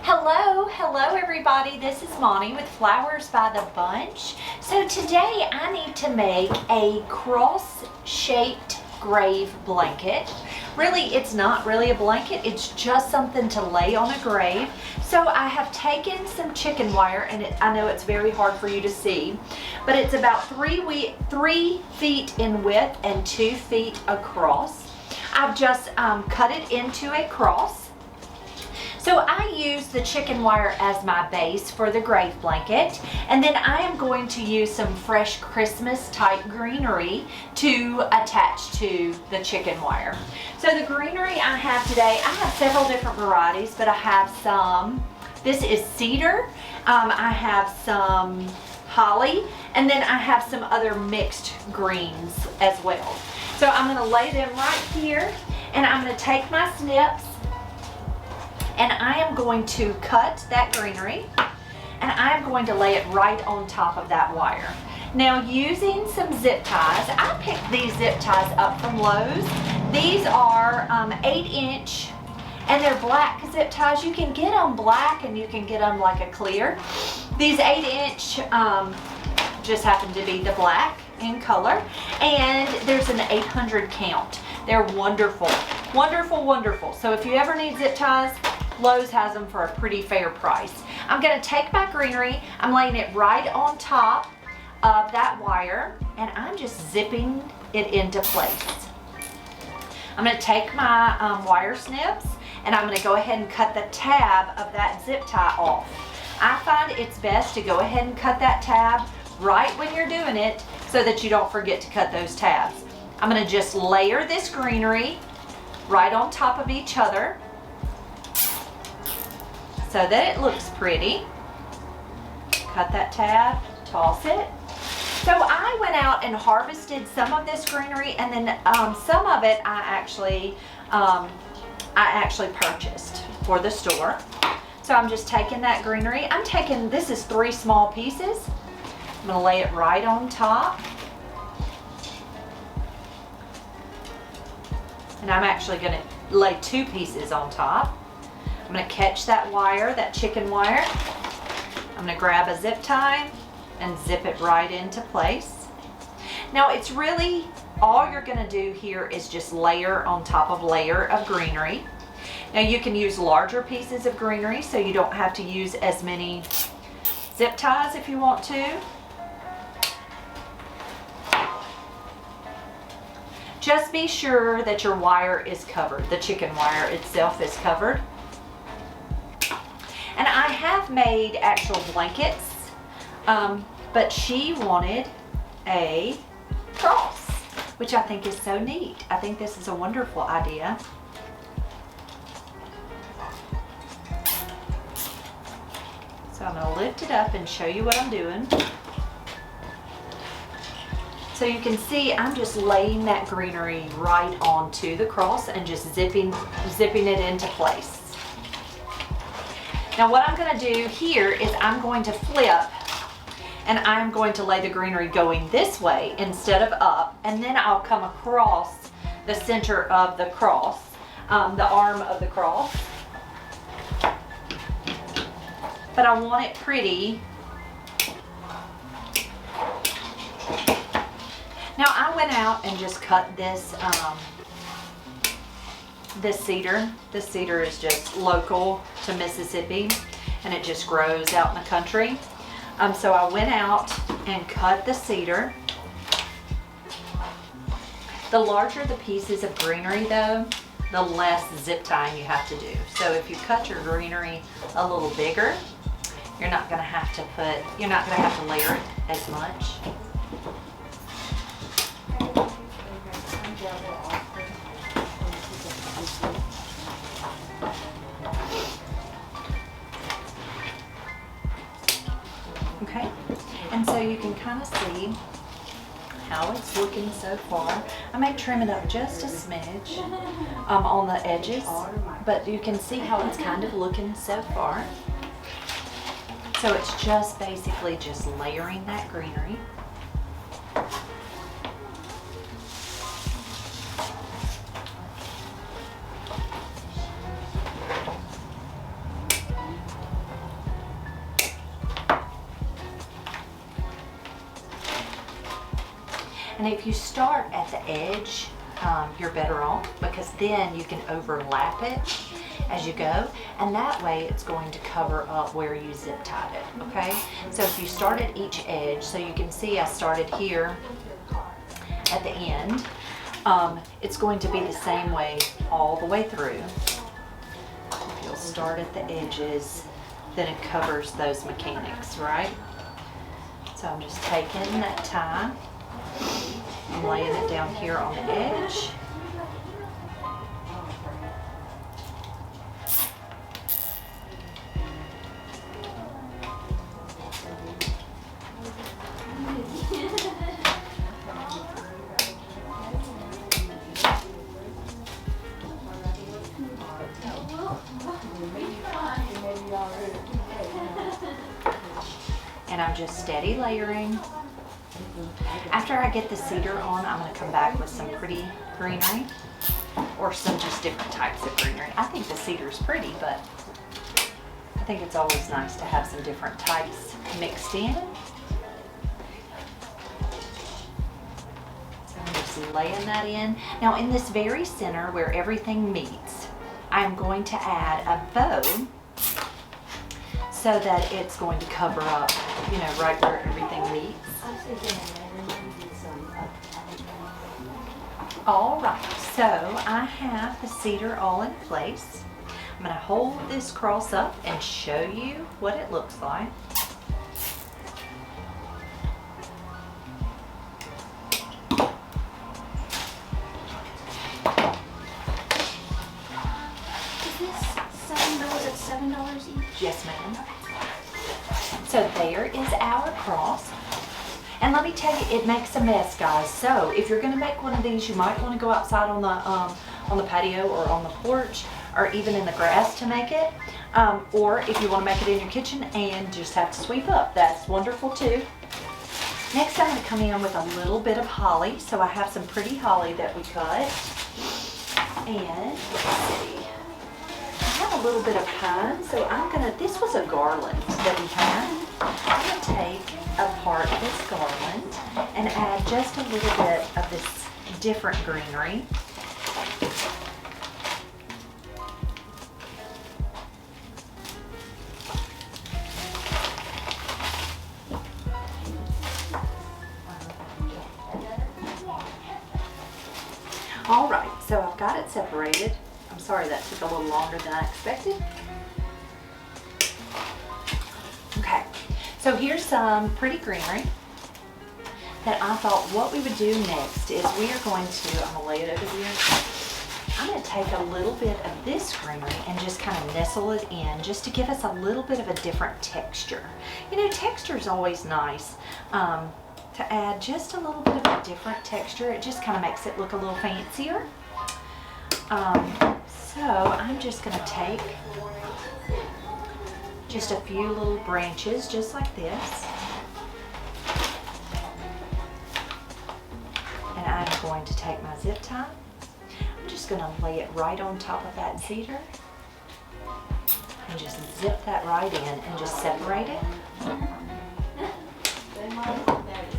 Hello everybody, this is Monty with Flowers by the Bunch. So today I need to make a cross-shaped grave blanket. Really, it's not really a blanket, it's just something to lay on a grave. So I have taken some chicken wire, and I know it's very hard for you to see, but it's about 3 feet in width and 2 feet across. I've just cut it into a cross. So I use the chicken wire as my base for the grave blanket, and then I am going to use some fresh Christmas type greenery to attach to the chicken wire. So the greenery I have today, I have several different varieties, but I have some, this is cedar, I have some holly, and then I have some other mixed greens as well. So I'm going to lay them right here, and I'm going to take my snips, and I am going to cut that greenery, and I'm going to lay it right on top of that wire. Now, using some zip ties, I picked these zip ties up from Lowe's. These are 8-inch, and they're black zip ties. You can get them black, and you can get them like a clear. These 8-inch just happen to be the black in color, and there's an 800 count. They're wonderful, wonderful, wonderful. So if you ever need zip ties, Lowe's has them for a pretty fair price. I'm going to take my greenery, I'm laying it right on top of that wire, and I'm just zipping it into place. I'm going to take my wire snips, and I'm going to go ahead and cut the tab of that zip tie off. I find it's best to go ahead and cut that tab right when you're doing it so that you don't forget to cut those tabs. I'm going to just layer this greenery right on top of each other so that it looks pretty. Cut that tab, toss it. So I went out and harvested some of this greenery, and then some of it I actually purchased for the store. So I'm just taking that greenery. This is 3 small pieces. I'm gonna lay it right on top. And I'm actually gonna lay 2 pieces on top. I'm going to catch that wire, that chicken wire. I'm going to grab a zip tie and zip it right into place. Now, it's really, all you're going to do here is just layer on top of layer of greenery. Now, you can use larger pieces of greenery so you don't have to use as many zip ties if you want to. Just be sure that your wire is covered. The chicken wire itself is covered. And I have made actual blankets, but she wanted a cross, which I think is so neat. I think this is a wonderful idea. So I'm going to lift it up and show you what I'm doing. So you can see I'm just laying that greenery right onto the cross and just zipping it into place. Now what I'm going to do here is I'm going to flip, and I'm going to lay the greenery going this way instead of up, and then I'll come across the center of the cross, the arm of the cross. But I want it pretty. Now I went out and just cut this this cedar. This cedar is just local to Mississippi, and it just grows out in the country. So I went out and cut the cedar. The larger the pieces of greenery though, the less zip tying you have to do. So if you cut your greenery a little bigger, you're not going to have to layer it as much. Okay, and so you can kind of see how it's looking so far. I may trim it up just a smidge on the edges, but you can see how it's kind of looking so far. So it's just basically just layering that greenery. And if you start at the edge, you're better off, because then you can overlap it as you go, and that way it's going to cover up where you zip tied it, okay? So if you start at each edge, so you can see I started here at the end, it's going to be the same way all the way through. You'll start at the edges, then it covers those mechanics, right? So I'm just taking that tie and laying it down here on the edge. And I'm just steady layering. After I get the cedar on, I'm going to come back with some pretty greenery, or some just different types of greenery. I think the cedar's pretty, but I think it's always nice to have some different types mixed in. So I'm just laying that in. Now in this very center where everything meets, I'm going to add a bow so that it's going to cover up, you know, right where everything meets. All right, so I have the cedar all in place. I'm going to hold this cross up and show you what it looks like. Is this $7 each? Yes, ma'am. So there is our cross. And let me tell you, it makes a mess, guys. So if you're going to make one of these, you might want to go outside on the patio or on the porch, or even in the grass to make it. Or if you want to make it in your kitchen and just have to sweep up, that's wonderful too. Next, I'm going to come in with a little bit of holly. So I have some pretty holly that we cut. And let's see, I have a little bit of pine, so I'm going to, this was a garland that we had. I'm going to take apart this garland and add just a little bit of this different greenery. All right, so I've got it separated. I'm sorry that took a little longer than I expected. Okay, so here's some pretty greenery that I thought what we would do next is we are going to, I'm gonna lay it over here. I'm gonna take a little bit of this greenery and just kind of nestle it in just to give us a little bit of a different texture. You know, texture is always nice. To add just a little bit of a different texture. It just kind of makes it look a little fancier. So I'm just going to take just a few little branches just like this. And I'm going to take my zip tie. I'm just going to lay it right on top of that cedar. And just zip that right in and just separate it.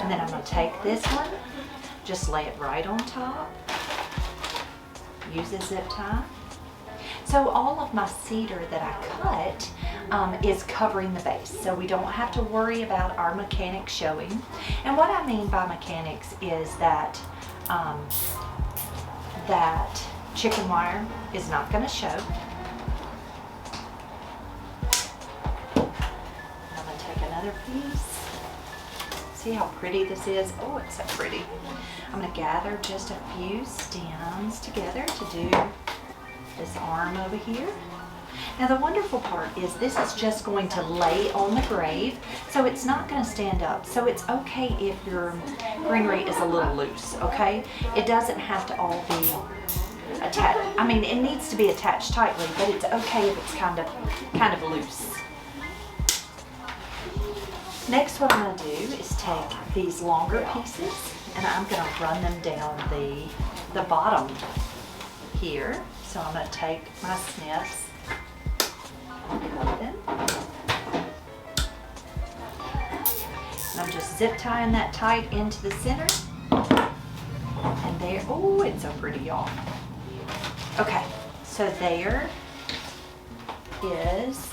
And then I'm going to take this one, just lay it right on top, use a zip tie. So all of my cedar that I cut is covering the base, so we don't have to worry about our mechanics showing. And what I mean by mechanics is that that chicken wire is not going to show. I'm going to take another piece. See how pretty this is? Oh, it's so pretty. I'm going to gather just a few stems together to do this arm over here. Now the wonderful part is this is just going to lay on the grave, so it's not going to stand up. So it's okay if your greenery is a little loose, okay? It doesn't have to all be attached. I mean, it needs to be attached tightly, but it's okay if it's kind of loose. Next, what I'm going to do is take these longer pieces and I'm going to run them down the bottom here. So I'm going to take my snips and cut them. And I'm just zip tying that tight into the center. there, oh, it's so pretty, y'all. Okay, so there is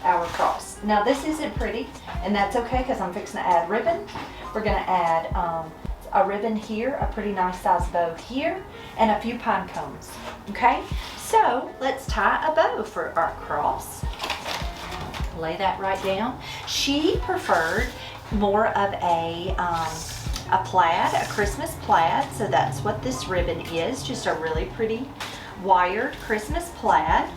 our cross. Now this isn't pretty, and that's okay because I'm fixing to add ribbon. We're gonna add a ribbon here, a pretty nice size bow here, and a few pine cones, okay? So let's tie a bow for our cross. Lay that right down. She preferred more of a plaid, a Christmas plaid, so that's what this ribbon is, just a really pretty wired Christmas plaid.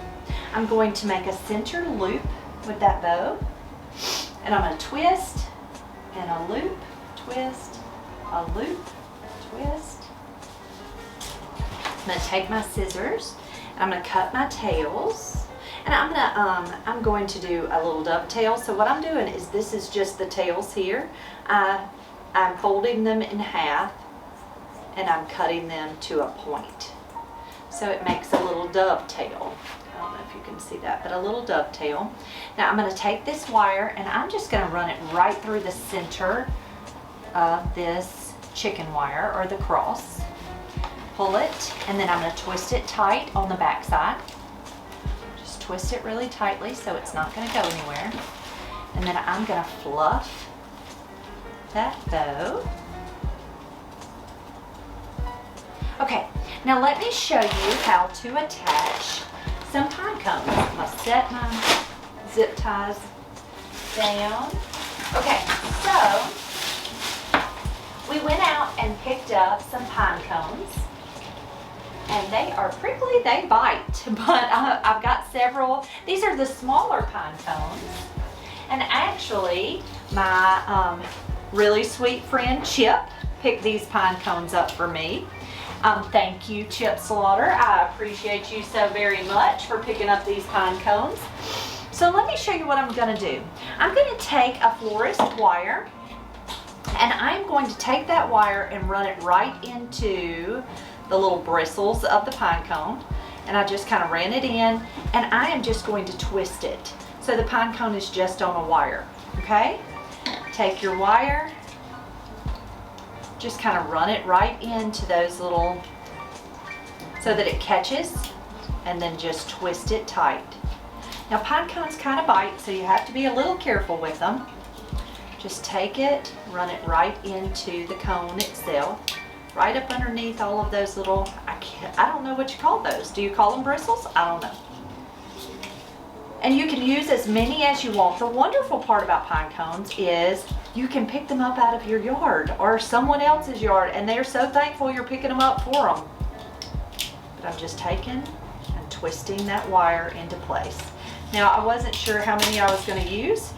I'm going to make a center loop with that bow, and I'm going to twist and a loop, twist, a loop, twist. I'm going to take my scissors and I'm going to cut my tails, and I'm going to do a little dovetail. So what I'm doing is, this is just the tails here. I'm folding them in half and I'm cutting them to a point. So it makes a little dovetail. I don't know if you can see that, but a little dovetail. Now I'm going to take this wire and I'm just going to run it right through the center of this chicken wire, or the cross. Pull it, and then I'm going to twist it tight on the back side. Just twist it really tightly so it's not going to go anywhere. And then I'm going to fluff that bow. Okay, now let me show you how to attach some pine cones. I'm going to set my zip ties down. Okay, so we went out and picked up some pine cones, and they are prickly, they bite, but I've got several. These are the smaller pine cones, and actually my really sweet friend Chip picked these pine cones up for me. Thank you, Chip Slaughter. I appreciate you so very much for picking up these pine cones. So let me show you what I'm going to do. I'm going to take a florist wire, and I'm going to take that wire and run it right into the little bristles of the pine cone. And I just kind of ran it in, and I am just going to twist it. So the pine cone is just on a wire, okay? Take your wire, just kind of run it right into those little, so that it catches, and then just twist it tight. Now pine cones kind of bite, so you have to be a little careful with them. Just take it, run it right into the cone itself, right up underneath all of those little, I don't know what you call those. Do you call them bristles? I don't know. And you can use as many as you want. The wonderful part about pine cones is you can pick them up out of your yard or someone else's yard, and they're so thankful you're picking them up for them. But I'm just taking and twisting that wire into place. Now I wasn't sure how many I was going to use,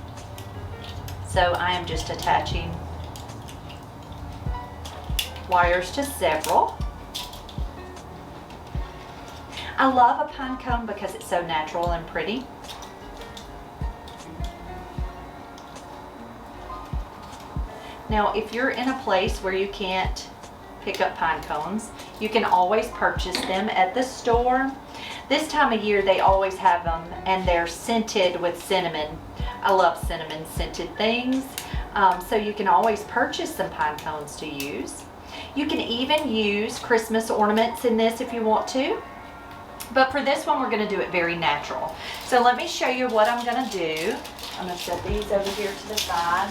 so I am just attaching wires to several. I love a pine cone because it's so natural and pretty. Now, if you're in a place where you can't pick up pine cones, you can always purchase them at the store. This time of year, they always have them, and they're scented with cinnamon. I love cinnamon scented things. So you can always purchase some pine cones to use. You can even use Christmas ornaments in this if you want to. But for this one, we're going to do it very natural. So let me show you what I'm going to do. I'm going to set these over here to the side.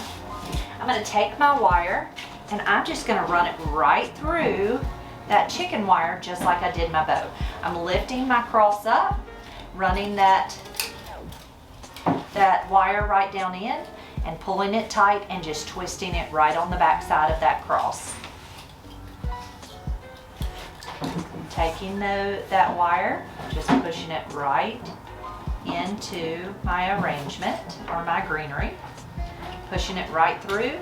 I'm going to take my wire, and I'm just going to run it right through that chicken wire just like I did my bow. I'm lifting my cross up, running that wire right down in, and pulling it tight and just twisting it right on the back side of that cross. Taking that wire, just pushing it right into my arrangement or my greenery, pushing it right through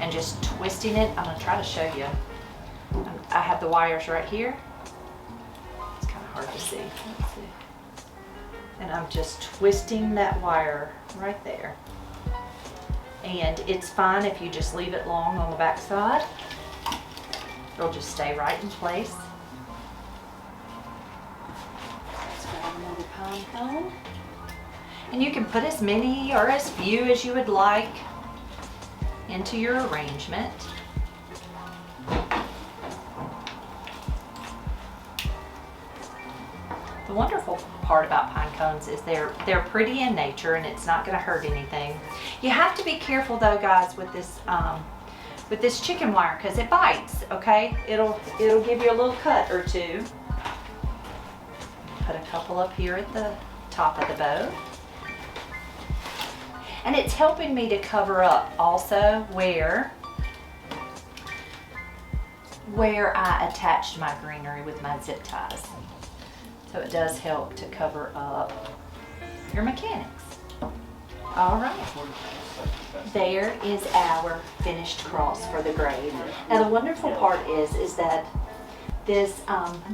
and just twisting it. I'm going to try to show you. I have the wires right here. It's kind of hard to see. Let's see. And I'm just twisting that wire right there. And it's fine if you just leave it long on the back side. It'll just stay right in place. Let's grab another pine cone. And you can put as many or as few as you would like into your arrangement. wonderful part about pine cones is they're pretty in nature and it's not going to hurt anything. You have to be careful though, guys, with this chicken wire because it bites. Okay, it'll give you a little cut or two. Put a couple up here at the top of the bow. And it's helping me to cover up also where I attached my greenery with my zip ties. So it does help to cover up your mechanics. All right. There is our finished cross for the grave. Now the wonderful part is that this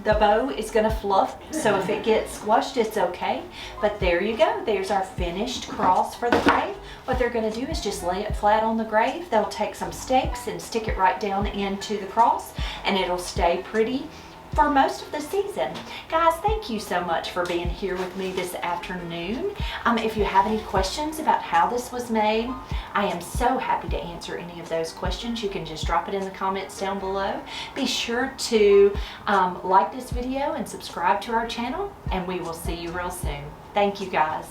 the bow is going to fluff, so if it gets squashed it's okay, but there you go, there's our finished cross for the grave. What they're going to do is just lay it flat on the grave. They'll take some stakes and stick it right down into the cross and it'll stay pretty for most of the season. Guys, thank you so much for being here with me this afternoon. If you have any questions about how this was made, I am so happy to answer any of those questions. You can just drop it in the comments down below. Be sure to like this video and subscribe to our channel, and we will see you real soon. Thank you, guys.